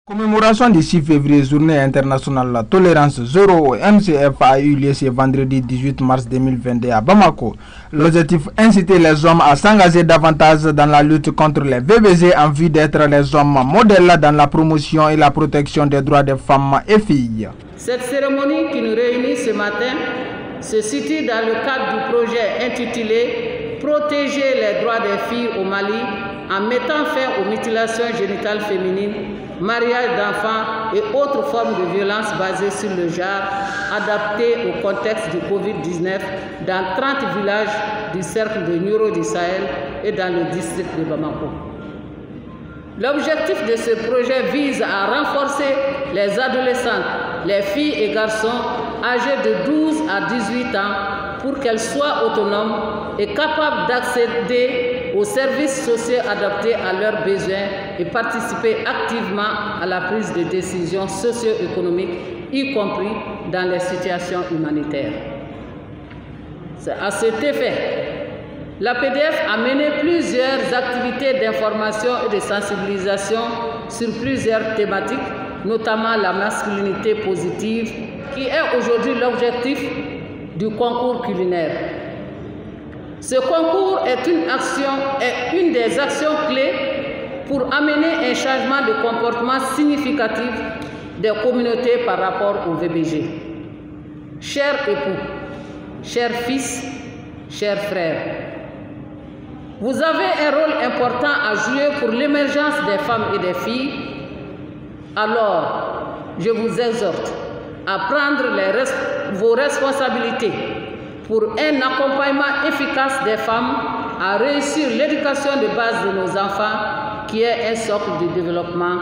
Commémoration du 6 février, journée internationale tolérance zéro au MCF a eu lieu ce vendredi 18 mars 2022 à Bamako. L'objectif, inciter les hommes à s'engager davantage dans la lutte contre les VBG en vue d'être les hommes modèles dans la promotion et la protection des droits des femmes et filles. Cette cérémonie qui nous réunit ce matin se situe dans le cadre du projet intitulé « Protéger les droits des filles au Mali en mettant fin aux mutilations génitales féminines, mariage d'enfants et autres formes de violence basées sur le genre, adaptées au contexte du Covid-19 dans 30 villages du cercle de Nioro du Sahel et dans le district de Bamako. L'objectif de ce projet vise à renforcer les adolescentes, les filles et garçons âgés de 12 à 18 ans pour qu'elles soient autonomes et capables d'accéder aux services sociaux adaptés à leurs besoins et participer activement à la prise de décisions socio-économiques, y compris dans les situations humanitaires. À cet effet, l'APDF a mené plusieurs activités d'information et de sensibilisation sur plusieurs thématiques, notamment la masculinité positive, qui est aujourd'hui l'objectif du concours culinaire. Ce concours est une des actions clés pour amener un changement de comportement significatif des communautés par rapport au VBG. Chers époux, chers fils, chers frères, vous avez un rôle important à jouer pour l'émergence des femmes et des filles. Alors, je vous exhorte à prendre vos responsabilités pour un accompagnement efficace des femmes à réussir l'éducation de base de nos enfants, qui est un socle de développement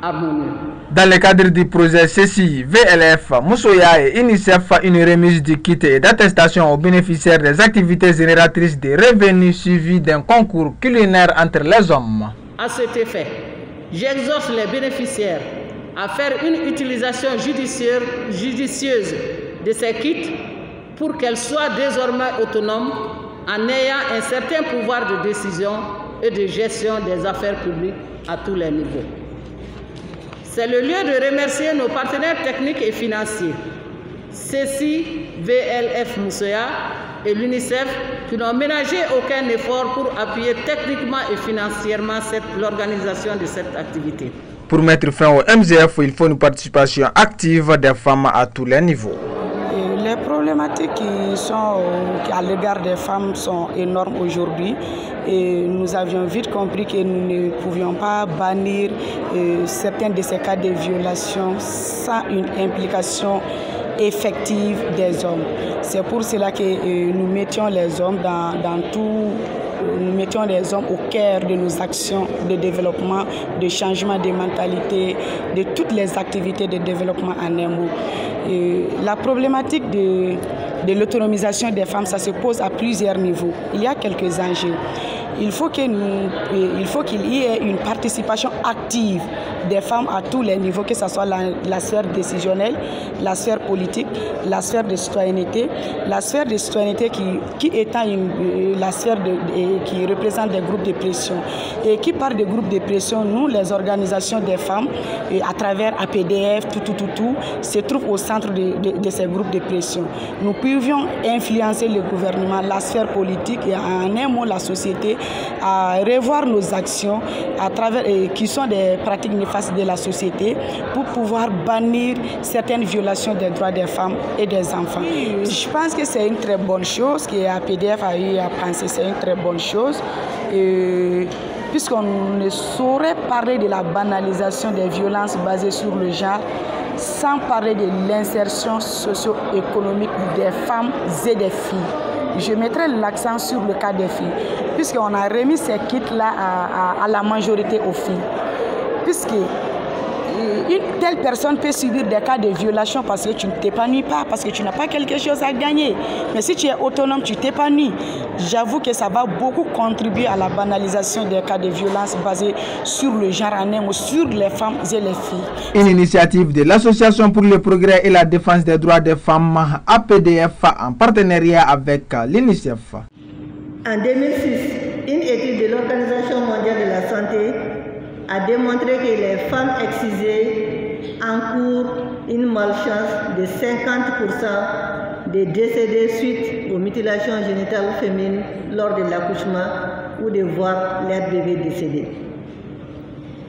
harmonieux. Dans le cadre du projet CECI, VLF, Moussoya et UNICEF, une remise de kits et d'attestation aux bénéficiaires des activités génératrices de revenus suivies d'un concours culinaire entre les hommes. À cet effet, j'exhorte les bénéficiaires à faire une utilisation judicieuse de ces kits pour qu'elles soient désormais autonomes en ayant un certain pouvoir de décision et de gestion des affaires publiques à tous les niveaux. C'est le lieu de remercier nos partenaires techniques et financiers, CECI, VLF Moussoya et l'UNICEF, qui n'ont ménagé aucun effort pour appuyer techniquement et financièrement l'organisation de cette activité. Pour mettre fin au MCF, il faut une participation active des femmes à tous les niveaux. Les problématiques qui sont à l'égard des femmes sont énormes aujourd'hui et nous avions vite compris que nous ne pouvions pas bannir certains de ces cas de violation sans une implication effective des hommes. C'est pour cela que nous mettions les hommes nous mettions les hommes au cœur de nos actions de développement, de changement de mentalité, de toutes les activités de développement en un mot. La problématique de l'autonomisation des femmes, ça se pose à plusieurs niveaux. Il y a quelques enjeux. Il faut qu'il y ait une participation active des femmes à tous les niveaux, que ce soit la sphère décisionnelle, la sphère politique, la sphère de citoyenneté. La sphère de citoyenneté qui étant la sphère qui représente des groupes de pression. Et qui parle de groupes de pression, nous, les organisations des femmes, à travers APDF, tout, se trouvent au centre de ces groupes de pression. Nous pouvions influencer le gouvernement, la sphère politique et en un mot la société à revoir nos actions qui sont des pratiques néfastes de la société pour pouvoir bannir certaines violations des droits des femmes et des enfants. Je pense que c'est une très bonne chose que APDF a eu à penser, c'est une très bonne chose. Puisqu'on ne saurait parler de la banalisation des violences basées sur le genre sans parler de l'insertion socio-économique des femmes et des filles. Je mettrai l'accent sur le cas des filles, puisqu'on a remis ces kits-là à la majorité aux filles. Puisque une telle personne peut subir des cas de violation parce que tu ne t'épanouis pas, parce que tu n'as pas quelque chose à gagner. Mais si tu es autonome, tu t'épanouis. J'avoue que ça va beaucoup contribuer à la banalisation des cas de violence basés sur le genre en un mot, sur les femmes et les filles. Une initiative de l'Association pour le progrès et la défense des droits des femmes, APDF, en partenariat avec l'UNICEF. En 2006, une étude de l'Organisation mondiale de la santé a démontré que les femmes excisées encourent une malchance de 50% des décédés suite aux mutilations génitales féminines lors de l'accouchement ou de voir leur bébé décédé.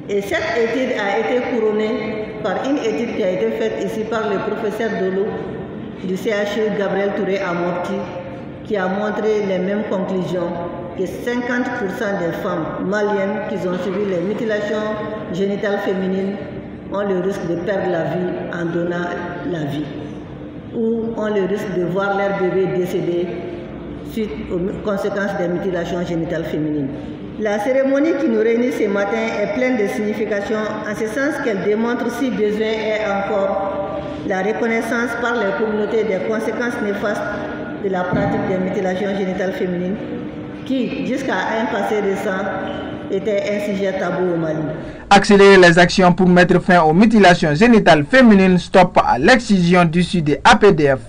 Et cette étude a été couronnée par une étude qui a été faite ici par le professeur Dolo du CHU Gabriel Touré à Mopti, qui a montré les mêmes conclusions, que 50% des femmes maliennes qui ont subi les mutilations génitales féminines ont le risque de perdre la vie en donnant la vie, ou ont le risque de voir leur bébé décédé suite aux conséquences des mutilations génitales féminines. La cérémonie qui nous réunit ce matin est pleine de signification, en ce sens qu'elle démontre, si besoin est encore, la reconnaissance par les communautés des conséquences néfastes de la pratique des mutilations génitales féminines, qui, jusqu'à un passé récent, était un sujet tabou au Mali. Accélérer les actions pour mettre fin aux mutilations génitales féminines, stop à l'excision d'issue des APDF.